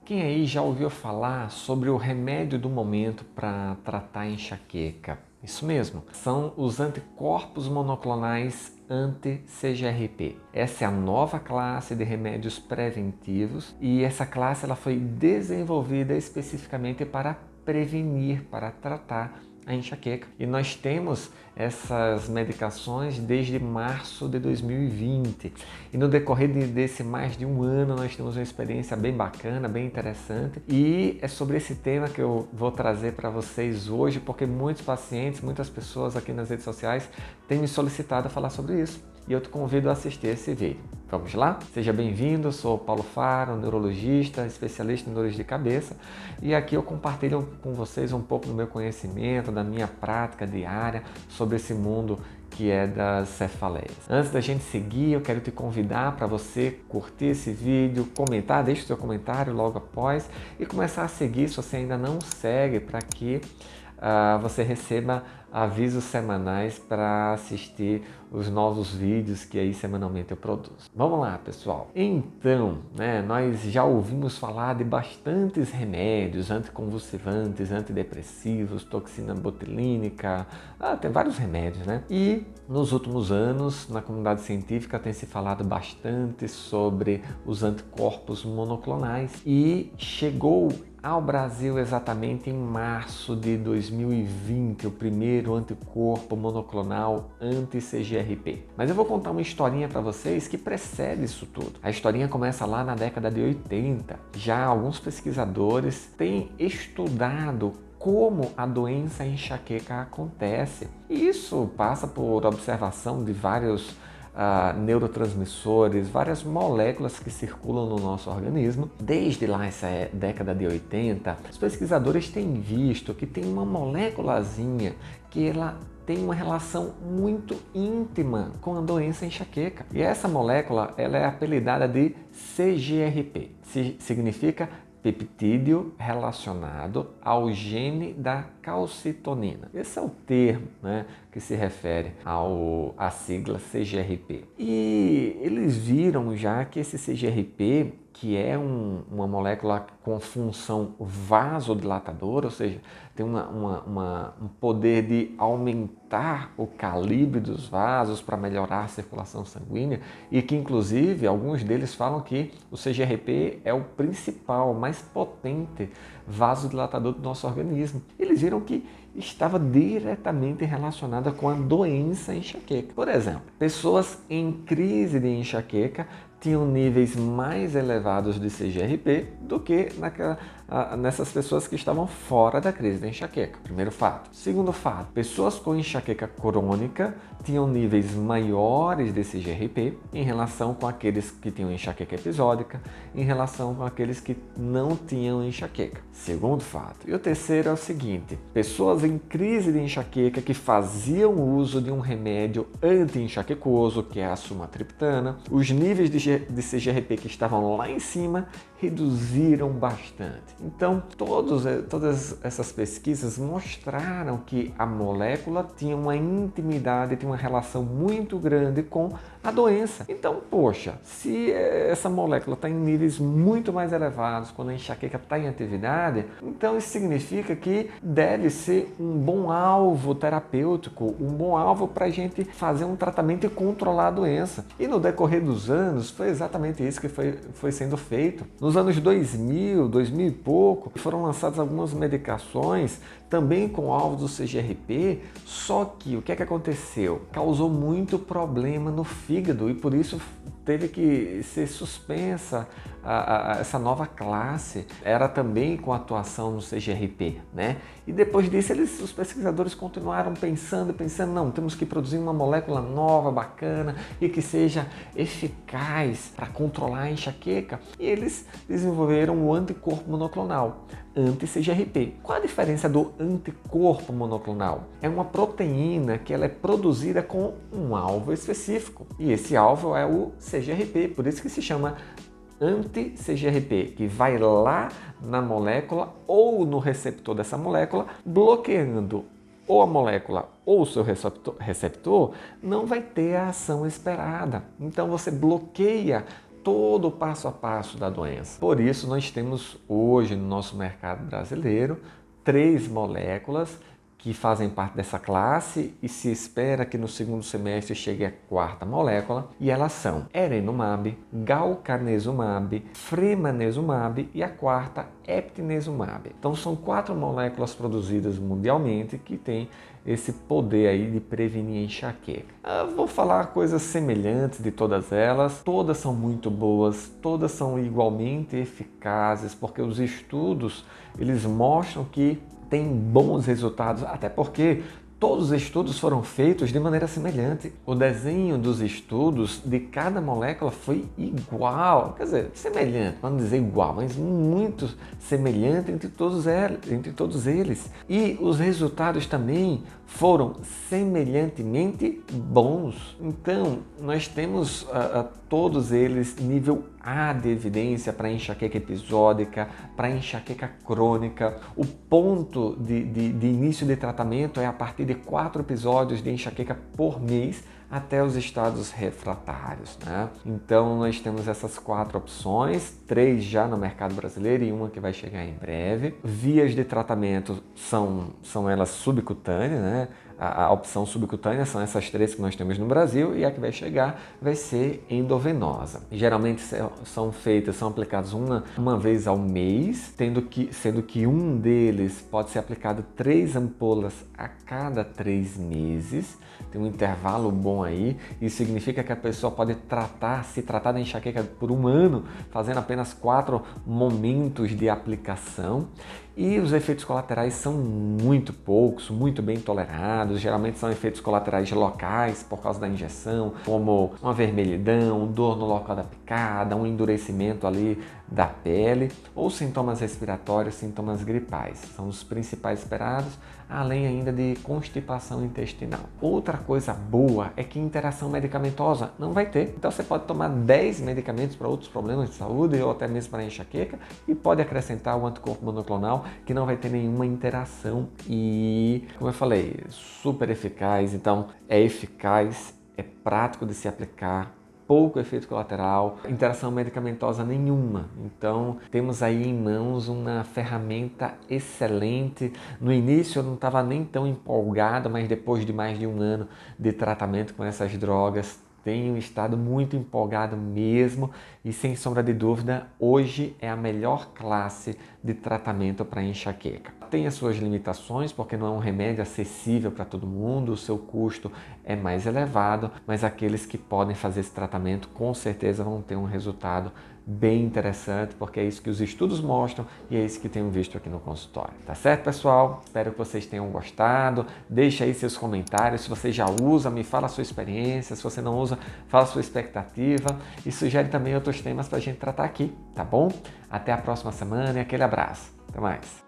Quem aí já ouviu falar sobre o remédio do momento para tratar a enxaqueca? Isso mesmo, são os anticorpos monoclonais anti-CGRP. Essa é a nova classe de remédios preventivos e essa classe ela foi desenvolvida especificamente para prevenir, para tratar a enxaqueca. E nós temos essas medicações desde março de 2020. E no decorrer desse mais de um ano nós temos uma experiência bem bacana, bem interessante. E é sobre esse tema que eu vou trazer para vocês hoje, porque muitos pacientes, muitas pessoas aqui nas redes sociais têm me solicitado a falar sobre isso. E eu te convido a assistir esse vídeo. Vamos lá? Seja bem-vindo, eu sou Paulo Faro, neurologista, especialista em dores de cabeça, e aqui eu compartilho com vocês um pouco do meu conhecimento, da minha prática diária sobre esse mundo que é das cefaleias. Antes da gente seguir, eu quero te convidar para você curtir esse vídeo, comentar, deixe o seu comentário logo após e começar a seguir se você ainda não segue, para que você receba avisos semanais para assistir os novos vídeos que aí semanalmente eu produzo. Vamos lá, pessoal. Então, nós já ouvimos falar de bastantes remédios, anticonvulsivantes, antidepressivos, toxina botulínica, tem vários remédios, né? E nos últimos anos, na comunidade científica, tem se falado bastante sobre os anticorpos monoclonais e chegou ao Brasil exatamente em março de 2020, o primeiro anticorpo monoclonal anti-CGRP. Mas eu vou contar uma historinha para vocês que precede isso tudo. A historinha começa lá na década de 80. Já alguns pesquisadores têm estudado como a doença enxaqueca acontece. E isso passa por observação de vários neurotransmissores, várias moléculas que circulam no nosso organismo. Desde lá, essa década de 80, os pesquisadores têm visto que tem uma moléculazinha que ela tem uma relação muito íntima com a doença enxaqueca. E essa molécula ela é apelidada de CGRP, significa peptídeo relacionado ao gene da calcitonina. Esse é o termo, que se refere à sigla CGRP. E eles viram já que esse CGRP, que é uma molécula com função vasodilatadora, ou seja, tem um poder de aumentar o calibre dos vasos para melhorar a circulação sanguínea, e que inclusive alguns deles falam que o CGRP é o principal, mais potente vasodilatador do nosso organismo. Eles viram que estava diretamente relacionada com a doença enxaqueca. Por exemplo, pessoas em crise de enxaqueca tinham níveis mais elevados de CGRP do que nessas pessoas que estavam fora da crise de enxaqueca. Primeiro fato. Segundo fato, pessoas com enxaqueca crônica tinham níveis maiores de CGRP em relação com aqueles que tinham enxaqueca episódica, em relação com aqueles que não tinham enxaqueca. Segundo fato. E o terceiro é o seguinte: pessoas em crise de enxaqueca que faziam uso de um remédio anti-enxaquecoso, que é a sumatriptana, os níveis de CGRP que estavam lá em cima reduziram bastante. Então, todas essas pesquisas mostraram que a molécula tinha uma intimidade, tinha uma relação muito grande com a doença. Então, poxa, se essa molécula está em níveis muito mais elevados quando a enxaqueca está em atividade, então isso significa que deve ser um bom alvo terapêutico, um bom alvo para a gente fazer um tratamento e controlar a doença. E no decorrer dos anos, foi exatamente isso que foi sendo feito. Nos anos 2000 e pouco, foram lançadas algumas medicações também com alvo do CGRP, só que o que é que aconteceu? Causou muito problema no fígado e por isso teve que ser suspensa essa nova classe. Era também com atuação no CGRP, E depois disso os pesquisadores continuaram pensando, não, temos que produzir uma molécula nova, bacana e que seja eficaz para controlar a enxaqueca. E eles desenvolveram o anticorpo monoclonal anti-CGRP. Qual a diferença do anticorpo monoclonal? É uma proteína que ela é produzida com um alvo específico. E esse alvo é o CGRP, por isso que se chama anti-CGRP, que vai lá na molécula ou no receptor dessa molécula, bloqueando ou a molécula ou o seu receptor, não vai ter a ação esperada. Então você bloqueia todo o passo a passo da doença. Por isso, nós temos hoje no nosso mercado brasileiro 3 moléculas que fazem parte dessa classe e se espera que no segundo semestre chegue a 4ª molécula, e elas são erenumab, galcanezumab, fremanezumab e a 4ª eptinezumab. Então são 4 moléculas produzidas mundialmente que têm esse poder aí de prevenir enxaqueca. Vou falar coisas semelhantes de todas elas, todas são muito boas, todas são igualmente eficazes, porque os estudos eles mostram que tem bons resultados, até porque todos os estudos foram feitos de maneira semelhante. O desenho dos estudos de cada molécula foi igual, quer dizer, semelhante, para não dizer igual, mas muito semelhante entre todos eles. E os resultados também foram semelhantemente bons. Então, nós temos todos eles nível A de evidência para enxaqueca episódica, para enxaqueca crônica. O ponto de início de tratamento é a partir de 4 episódios de enxaqueca por mês até os estados refratários, né? Então nós temos essas 4 opções, 3 já no mercado brasileiro e uma que vai chegar em breve. Vias de tratamento são elas subcutâneas, né? A opção subcutânea são essas 3 que nós temos no Brasil, e a que vai chegar vai ser endovenosa. Geralmente são aplicados uma vez ao mês, sendo que um deles pode ser aplicado 3 ampolas a cada 3 meses. Tem um intervalo bom aí. Isso significa que a pessoa pode se tratar da enxaqueca por 1 ano, fazendo apenas 4 momentos de aplicação. E os efeitos colaterais são muito poucos, muito bem tolerados. Geralmente são efeitos colaterais locais por causa da injeção, como uma vermelhidão, dor no local da picada, um endurecimento ali da pele, ou sintomas respiratórios, sintomas gripais. São os principais esperados, além ainda de constipação intestinal. Outra coisa boa é que interação medicamentosa não vai ter. Então você pode tomar 10 medicamentos para outros problemas de saúde ou até mesmo para enxaqueca, e pode acrescentar o anticorpo monoclonal, que não vai ter nenhuma interação e, como eu falei, super eficaz. Então é eficaz, é prático de se aplicar, pouco efeito colateral, interação medicamentosa nenhuma. Então temos aí em mãos uma ferramenta excelente. No início eu não estava nem tão empolgado, mas depois de mais de 1 ano de tratamento com essas drogas, tenho estado muito empolgado mesmo, e sem sombra de dúvida, hoje é a melhor classe de tratamento para enxaqueca. Tem as suas limitações, porque não é um remédio acessível para todo mundo, o seu custo é mais elevado, mas aqueles que podem fazer esse tratamento com certeza vão ter um resultado bem interessante, porque é isso que os estudos mostram e é isso que tenho visto aqui no consultório. Tá certo, pessoal? Espero que vocês tenham gostado. Deixa aí seus comentários. Se você já usa, me fala a sua experiência. Se você não usa, fala a sua expectativa e sugere também outros temas para a gente tratar aqui, tá bom? Até a próxima semana e aquele abraço. Até mais!